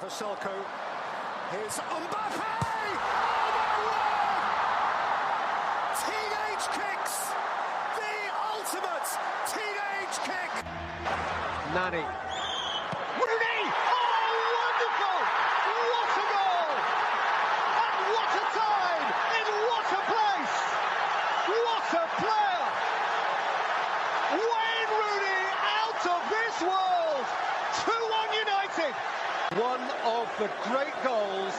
for Selko. Here's Mbappe! Oh my word! Teenage kicks! The ultimate teenage kick! Nani. Rooney! Oh, wonderful! What a goal! And what a time! In what a place! What a player! Wayne Rooney out of this world! 2-1 United! One of the great goals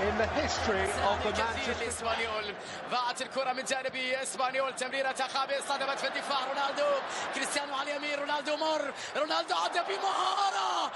in the history of the Manchester اسبانيول ضاعت الكرة من جانب اسبانيول تمريرة خابئة صدمت في الدفاع رونالدو كريستيانو على اليمين رونالدو مر رونالدو عدى بمهارة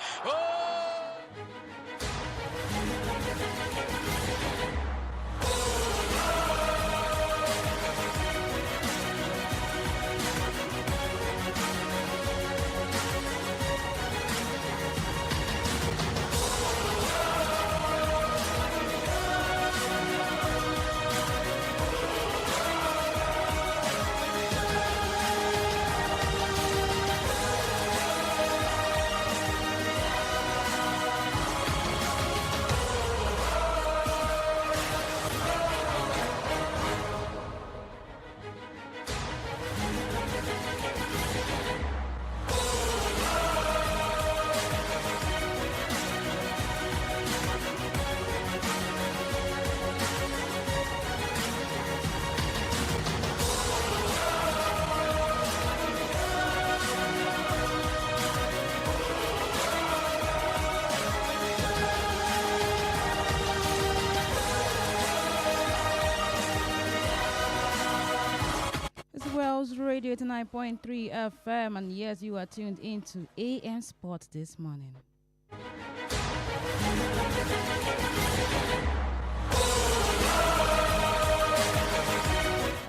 Radio 89.3 FM, and yes, you are tuned into AM Sports this morning.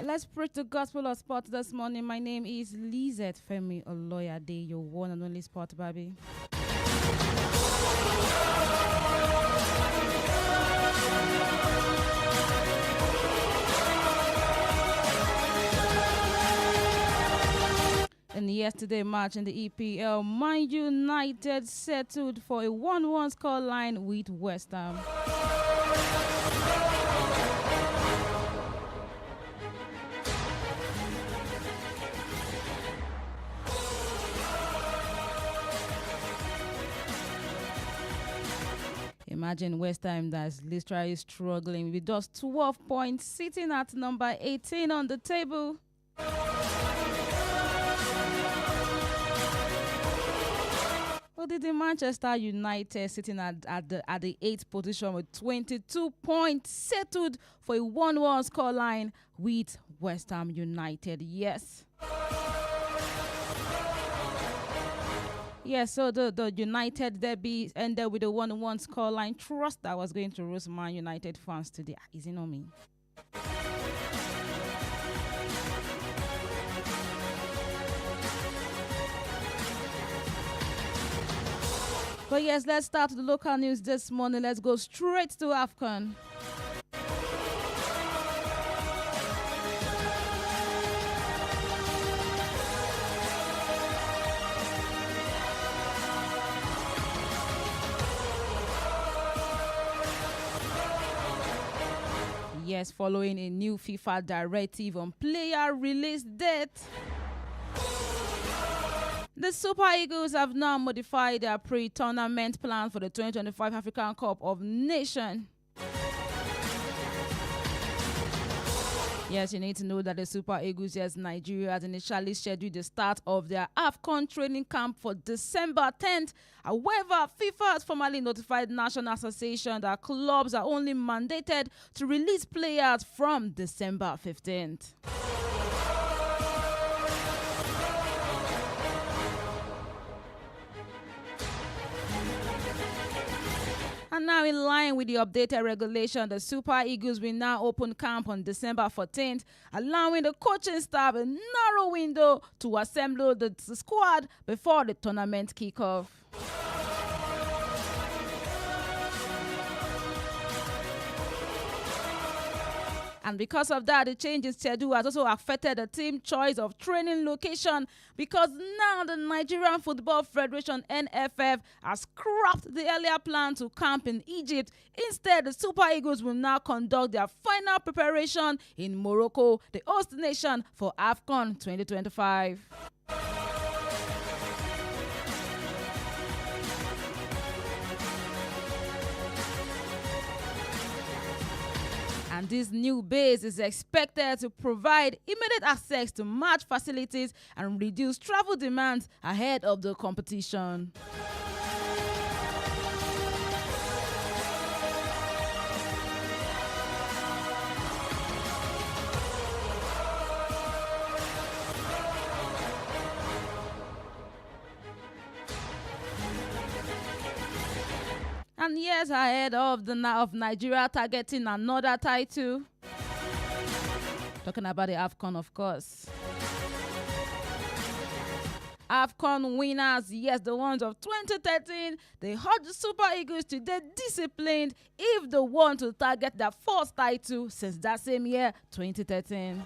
Let's preach the gospel of sports this morning. My name is Lizette Femi Oloyade, your one and only Sports Baabiee. In the yesterday match in the EPL, Man United settled for a 1-1 scoreline with West Ham. Imagine West Ham that's literally struggling with just 12 points, sitting at number 18 on the table. Well, the Manchester United sitting at the 8th position with 22 points, settled for a 1-1 scoreline with West Ham United. Yes. Yes, so the United derby ended with a 1-1 scoreline. Trust that was going to roast Man United fans today. Is it not me? But yes, let's start the local news this morning. Let's go straight to AFCON. Yes, following a new FIFA directive on player release date, the Super Eagles have now modified their pre-tournament plan for the 2025 African Cup of Nations. Yes, you need to know that the Super Eagles, yes, Nigeria has initially scheduled the start of their AFCON training camp for December 10th. However, FIFA has formally notified National Association that clubs are only mandated to release players from December 15th. And now, in line with the updated regulation, the Super Eagles will now open camp on December 14th, allowing the coaching staff a narrow window to assemble the squad before the tournament kickoff. And because of that, the change in schedule has also affected the team choice of training location, because now the Nigerian Football Federation (NFF) has scrapped the earlier plan to camp in Egypt. Instead, the Super Eagles will now conduct their final preparation in Morocco, the host nation for AFCON 2025. And this new base is expected to provide immediate access to match facilities and reduce travel demands ahead of the competition. And years ahead of Nigeria targeting another title. Talking about the AFCON, of course. AFCON winners, yes, the ones of 2013, they urged the Super Eagles to stay disciplined if they want to target their first title since that same year, 2013.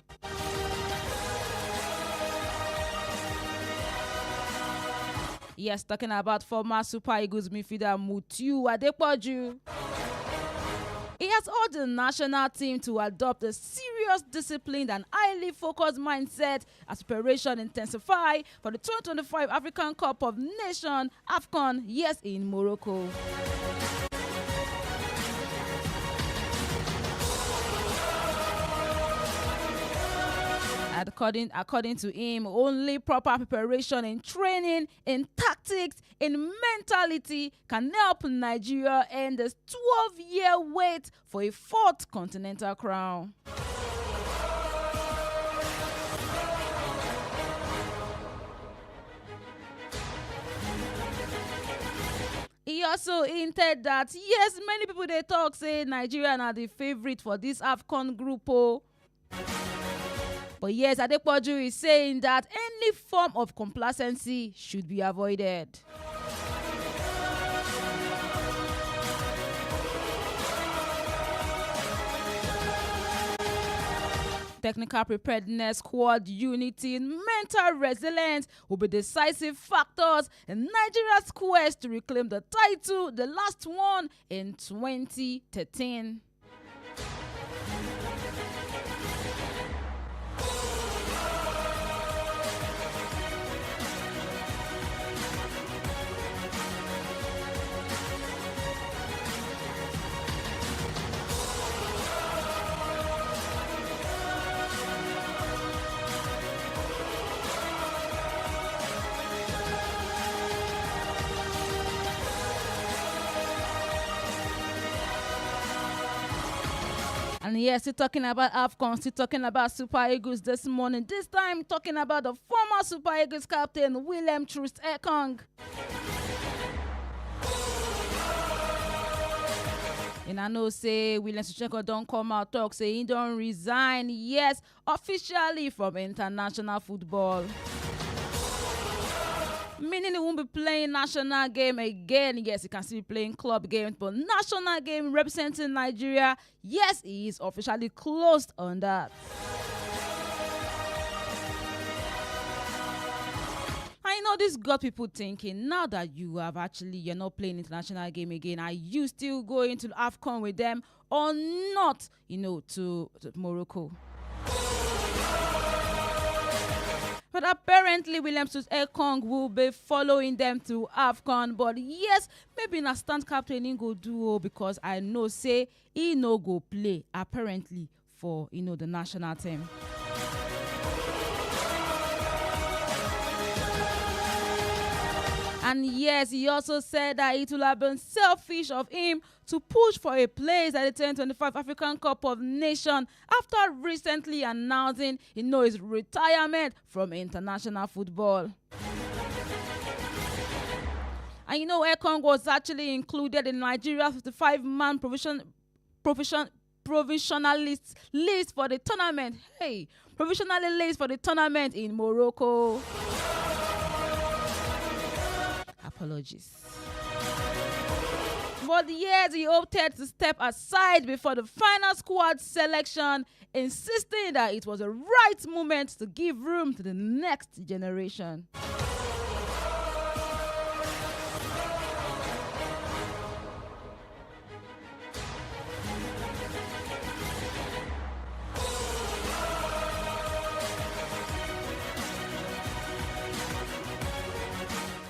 Yes, talking about former Super Eagles midfielder Mutiu Adepoju. He has urged the national team to adopt a serious, disciplined and highly focused mindset as preparation intensify for the 2025 African Cup of Nations AFCON, yes, in Morocco. According to him, only proper preparation in training, in tactics, in mentality can help Nigeria end this 12-year wait for a fourth continental crown. He also hinted that, yes, many people they talk say Nigeria are the favorite for this AFCON group. But yes, Adepoju is saying that any form of complacency should be avoided. Technical preparedness, squad unity, and mental resilience will be decisive factors in Nigeria's quest to reclaim the title, the last one in 2013. And yes, still talking about AFCON, still talking about Super Eagles this morning. This time talking about the former Super Eagles captain, William Troost Ekong. And I know say William Troost don't come out talk, say he don't resign, yes, officially from international football. Meaning he won't be playing national game again. Yes, he can still be playing club games, but national game representing Nigeria, yes, he is officially closed on that. I know this got people thinking, now that you're not playing international game again, are you still going to AFCON with them or not, to Morocco? But apparently, William Troost Ekong will be following them to AFCON. But yes, maybe in a stand captain he go do, because I know say he no go play apparently for the national team. And yes, he also said that it will have been selfish of him to push for a place at the 2025 African Cup of Nations after recently announcing his retirement from international football. And Ekong was actually included in Nigeria's 55-man provisionalist list for the tournament. Hey, provisionally list for the tournament in Morocco. Apologies. For the years, he opted to step aside before the final squad selection, insisting that it was a right moment to give room to the next generation.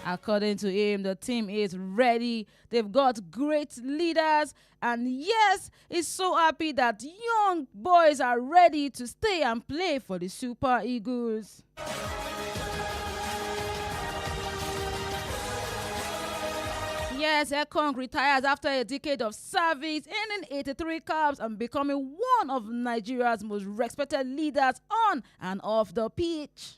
According to him, the team is ready. They've got great leaders. And yes, he's so happy that young boys are ready to stay and play for the Super Eagles. Yes, Ekong retires after a decade of service, earning 83 caps and becoming one of Nigeria's most respected leaders on and off the pitch.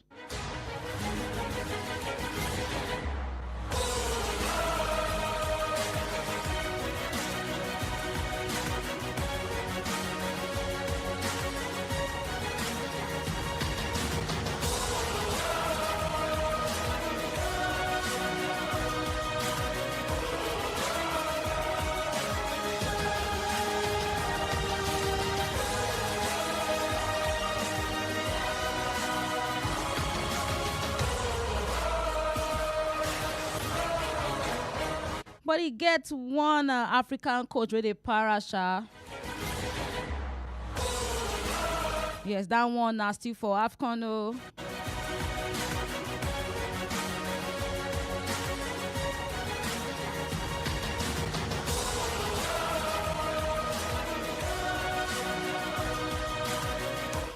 But he gets one African coach with a parasha. Yes, that one is still for AFCON.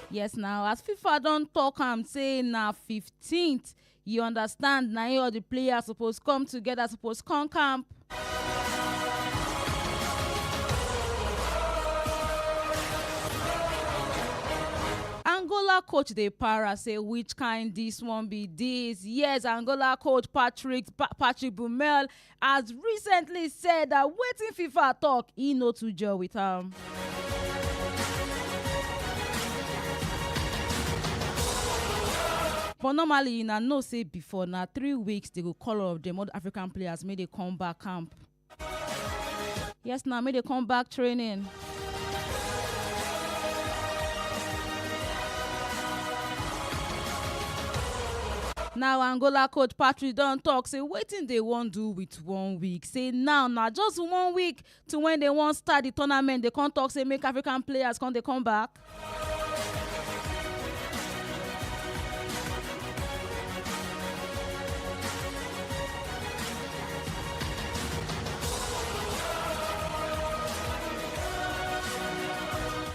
Yes, now as FIFA don't talk, I'm saying now 15th. You understand now all the players supposed come together, supposed come camp. Angola coach De Para say which kind this one be this. Yes, Angola coach Patrick Bumel has recently said that waiting FIFA talk, he no to jail with him. But normally, you know, say before now 3 weeks they go call all of them other African players may they come back camp. Yes, now may they come back training. Now Angola coach Patrick don't talk, say waiting they won't do with 1 week. Say now just 1 week to when they won't start the tournament, they can't talk, say make African players they come back.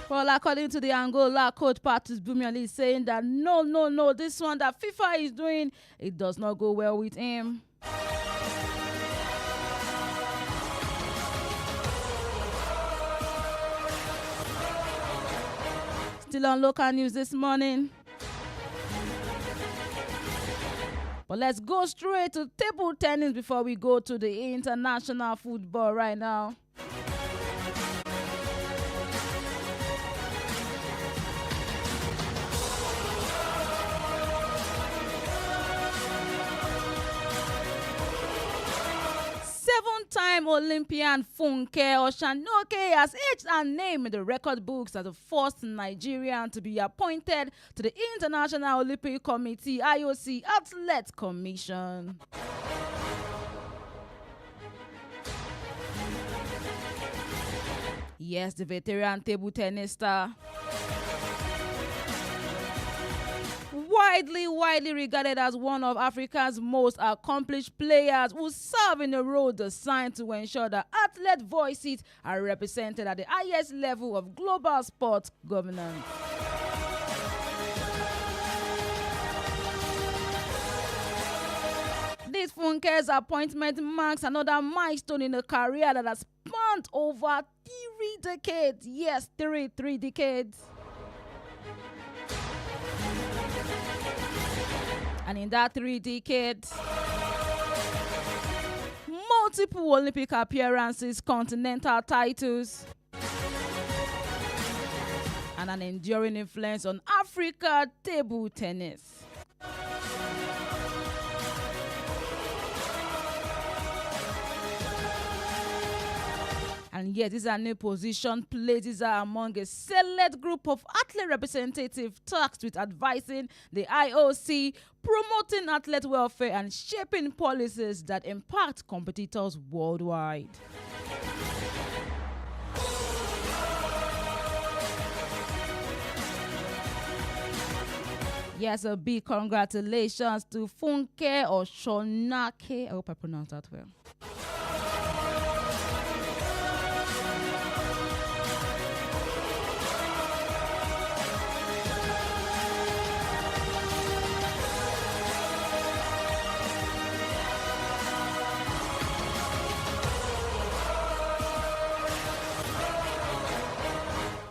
Well, according to the Angola coach, Patrice Bumel is saying that no, this one that FIFA is doing, it does not go well with him. Still on local news this morning. But let's go straight to table tennis before we go to the international football right now. Seven-time Olympian Funke Oshanoke has etched her name in the record books as the first Nigerian to be appointed to the International Olympic Committee (IOC) Athlete Commission. Yes, the veteran table tennis star, widely regarded as one of Africa's most accomplished players, who serve in a role designed to ensure that athlete voices are represented at the highest level of global sports governance. This Funke's appointment marks another milestone in a career that has spanned over 3 decades. Yes, three decades. And in that 3 decades, multiple Olympic appearances, continental titles, and an enduring influence on Africa table tennis. And yes, these are new position places are among a select group of athlete representative tasked with advising the IOC, promoting athlete welfare, and shaping policies that impact competitors worldwide. Yes, a big congratulations to Funke or Shonake. I hope I pronounced that well.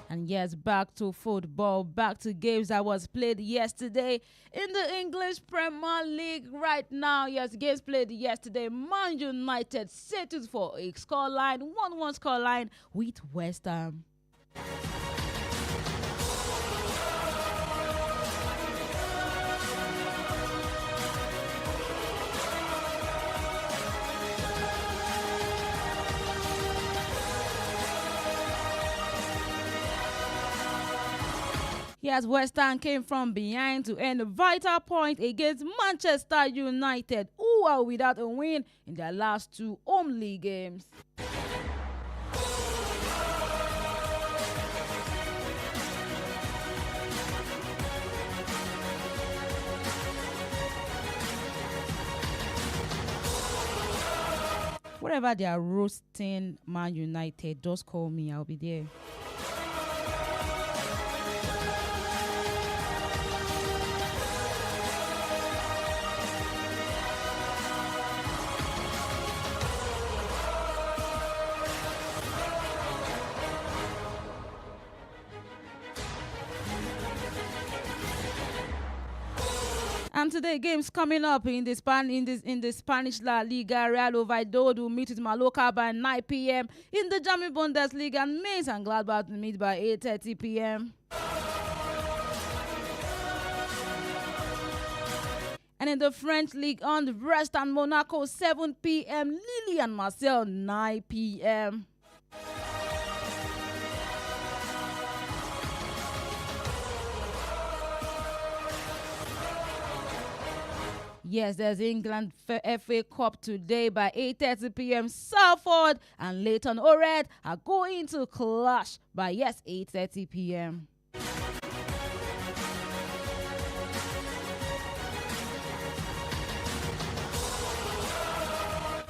And yes, back to football, back to games that was played yesterday in the English Premier League right now. Yes, games played yesterday. Man United settled for a scoreline, 1-1 scoreline with West Ham. Yes, West Ham came from behind to end a vital point against Manchester United, who are without a win in their last 2 home league games. Wherever they are roasting Man United, just call me, I'll be there. And today, games coming up in the Spanish La Liga. Real Oviedo will meet with Mallorca by 9 p.m. In the German Bundesliga, Mainz and Gladbach will meet by 8:30 p.m. And in the French League on Brest and Monaco, 7 p.m. Lille and Marseille, 9 p.m. Yes, there's England FA Cup today by 8:30 p.m. Salford and Leyton Orient are going to clash by 8:30 p.m.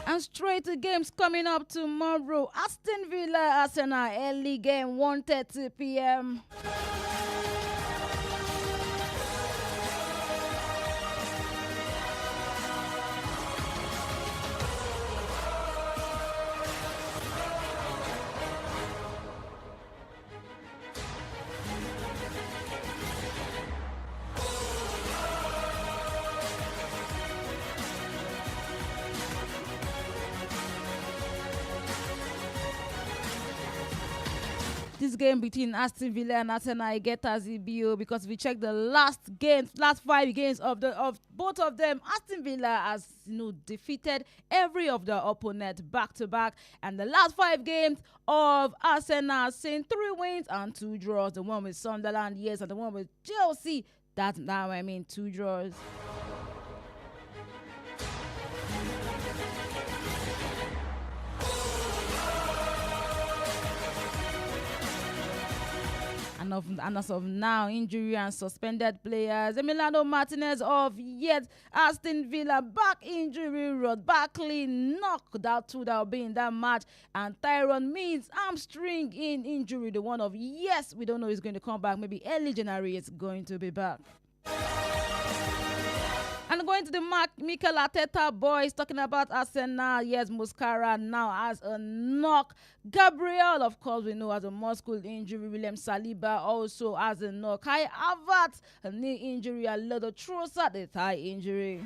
And straight to games coming up tomorrow. Aston Villa, Arsenal, early game, 1:30 p.m. This game between Aston Villa and Arsenal, I get as EBO because if we check the last 5 games of both of them, Aston Villa has defeated every of their opponents back to back, and the last 5 games of Arsenal seen 3 wins and 2 draws. The one with Sunderland, yes, and the one with Chelsea. That's now 2 draws. And as of now, injury and suspended players. Emiliano Martinez of Aston Villa back injury. Rod Barkley knocked out 2 that will be in that match. And Tyrone Mings hamstring in injury. The one of we don't know he's going to come back. Maybe early January is going to be back. And going to the Mikel Arteta boys, talking about Arsenal. Yes, Muscara now has a knock. Gabriel, of course, we know has a muscle injury. William Saliba also has a knock. Kai Havertz, a knee injury. A lot of Trossard, a thigh injury.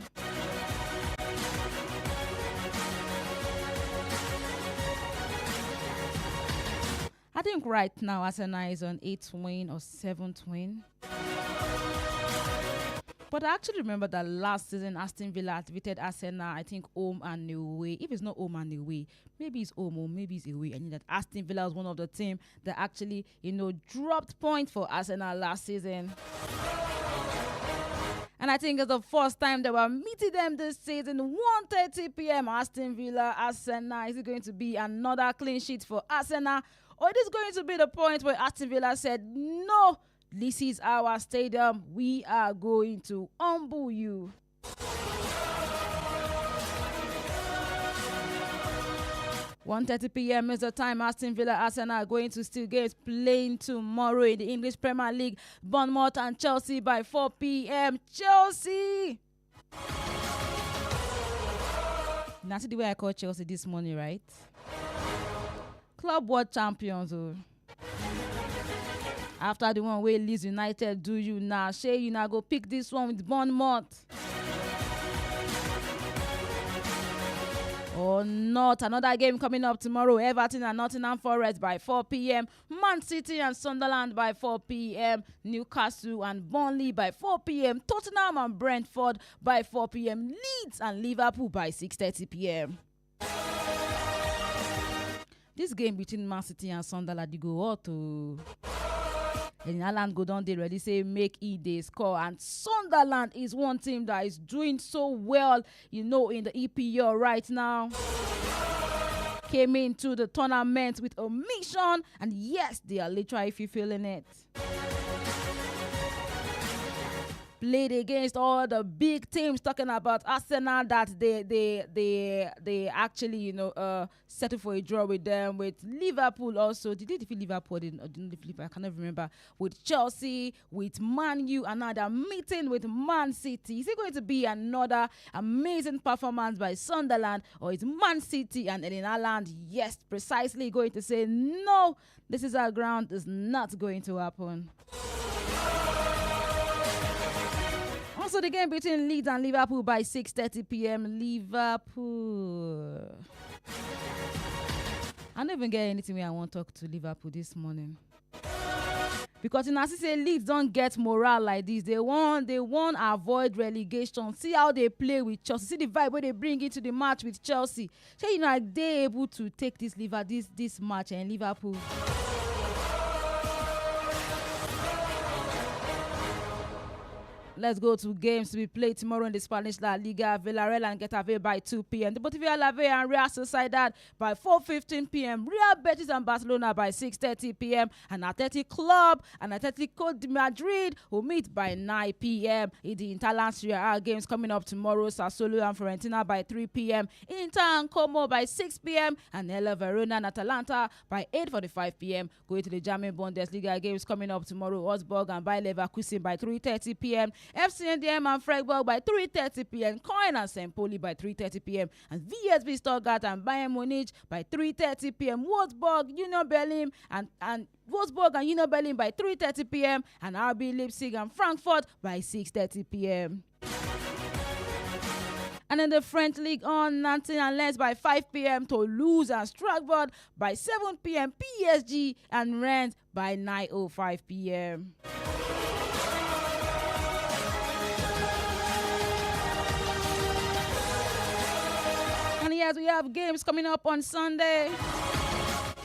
I think right now Arsenal is on 8th win or 7th win. But I actually remember that last season Aston Villa defeated Arsenal, I think home and away. If it's not home and away, maybe it's home or maybe it's away. I mean that Aston Villa was one of the teams that actually, dropped points for Arsenal last season. And I think it's the first time that we're meeting them this season. 1:30 p.m. Aston Villa, Arsenal. Is it going to be another clean sheet for Arsenal? Or it is going to be the point where Aston Villa said, no, this is our stadium. We are going to humble you. One 1:30 p.m. is the time Aston Villa Arsenal are going to still get playing tomorrow in the English Premier League. Bournemouth and Chelsea by 4 p.m. Chelsea! Now see the way I call Chelsea this morning, right? Club World Champions. Oh. After the one where Leeds United do you now. Shay, you now go pick this one with Bournemouth. Or not. Another game coming up tomorrow. Everton and Nottingham Forest by 4 p.m. Man City and Sunderland by 4 p.m. Newcastle and Burnley by 4 p.m. Tottenham and Brentford by 4 p.m. Leeds and Liverpool by 6:30 p.m. This game between Man City and Sunderland, you go out to... And Alan go down there ready say make they score, and Sunderland is one team that is doing so well, in the EPL right now. Came into the tournament with a mission, and yes, they are literally feeling it. Played against all the big teams, talking about Arsenal that they actually settled for a draw with them, with Liverpool also. Did they defeat Liverpool? Or didn't defeat Liverpool? I cannot remember. With Chelsea, with Man U, another meeting with Man City. Is it going to be another amazing performance by Sunderland, or is Man City and Erling Haaland, yes, precisely going to say no, this is our ground, is not going to happen? Also, the game between Leeds and Liverpool by 6:30 p.m. Liverpool. I don't even get anything where I want to talk to Liverpool this morning. Because in say Leeds don't get morale like this. They want avoid relegation. See how they play with Chelsea. See the vibe where they bring into the match with Chelsea. So they able to take this match and Liverpool. Let's go to games to be played tomorrow in the Spanish La Liga. Villarreal and Getafe by 2 p.m. Deportivo Alavés and Real Sociedad by 4:15 p.m. Real Betis and Barcelona by 6:30 p.m. And Athletic Club and Atletico de Madrid will meet by 9 p.m. in the Interland Serie A games coming up tomorrow. Sassuolo and Fiorentina by 3 p.m. Inter and Como by 6 p.m. and Ella Verona and Atalanta by 8:45 p.m. Going to the German Bundesliga games coming up tomorrow. Augsburg and Bayer Leverkusen by 3:30 p.m. FCNDM and Freiburg by 3:30 p.m. Coin and St. Pauli by 3:30 p.m. and VSB Stuttgart and Bayern Munich by 3:30 p.m. Wolfsburg, Union Berlin and Wolfsburg and Union Berlin by 3:30 p.m. and RB Leipzig and Frankfurt by 6:30 p.m. And in the French League on, Nantes and Lens by 5 p.m. Toulouse and Strasbourg by 7 p.m. PSG and Rennes by 9:05 p.m. And yes, we have games coming up on Sunday.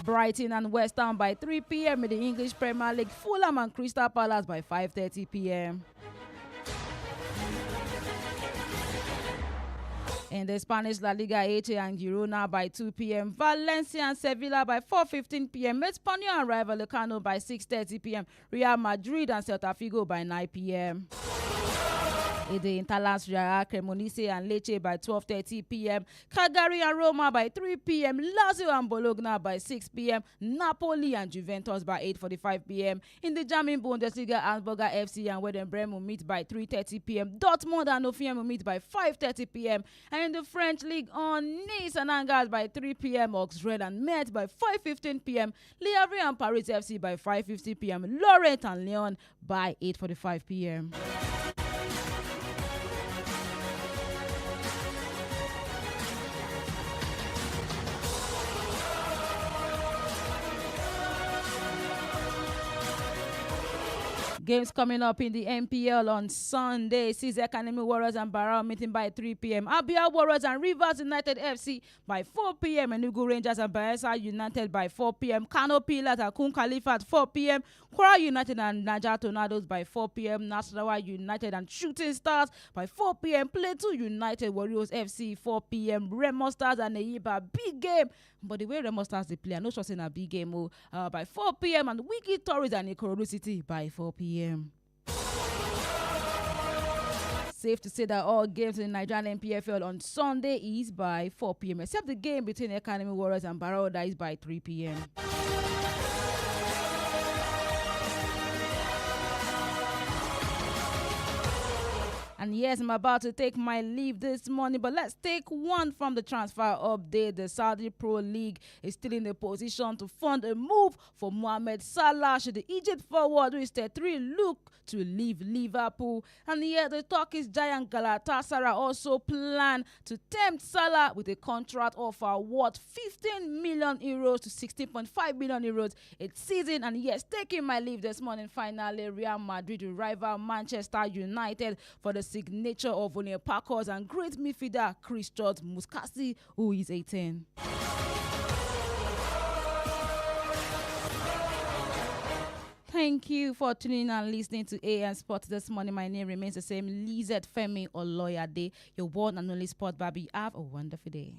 Brighton and West Ham by 3 p.m. in the English Premier League. Fulham and Crystal Palace by 5:30 p.m. In the Spanish La Liga, Elche and Girona by 2 p.m. Valencia and Sevilla by 4:15 p.m. Espanyol and Rayo Vallecano by 6:30 p.m. Real Madrid and Celta Vigo by 9 p.m. In the Interland Serie A, Cremonese and Lecce by 12:30 p.m. Cagliari and Roma by 3 p.m. Lazio and Bologna by 6 p.m. Napoli and Juventus by 8:45 p.m. In the German Bundesliga, Ansburger FC and Werder Bremen will meet by 3:30 p.m. Dortmund and Hoffenheim will meet by 5:30 p.m. And in the French League on, Nice and Angers by 3 p.m. Auxerre and Metz by 5:15 p.m. Le Havre and Paris FC by 5:50 p.m. Lorient and Lyon by 8:45 p.m. Games coming up in the NPL on Sunday. Sees Academy Warriors and Barrow meeting by 3 p.m. Abia Warriors and Rivers United FC by 4 p.m. Enugu Rangers and Bayelsa United by 4 p.m. Kano Pillars and Kun Khalifa at 4 p.m. Kwara United and Niger Tornadoes by 4 p.m. Nasarawa United and Shooting Stars by 4 p.m. Plateau United Warriors FC 4 p.m. Remo Stars and Neiba big game. But the way Remo Stars they play, I'm not sure saying a big game by 4 p.m. and Wiki Tories and Ikorodu City by 4 p.m. Safe to say that all games in the Nigerian NPFL on Sunday is by 4 p.m. except the game between Academy Warriors and Barrow that is by 3 p.m. And yes, I'm about to take my leave this morning, but let's take one from the transfer update. The Saudi Pro League is still in a position to fund a move for Mohamed Salah should the Egypt forward, who is 33, look to leave Liverpool. And yet, the Turkish giant Galatasaray also plan to tempt Salah with a contract offer worth 15 million euros to 16.5 million euros each season. And yes, taking my leave this morning, finally, Real Madrid will rival Manchester United for the signature of Onyeka Parkers and great midfielder Christos Muskasi, who is 18. Thank you for tuning in and listening to AN Sports this morning. My name remains the same, Lizette Femi Oloyade, your one and only Sports Baabiee. Have a wonderful day.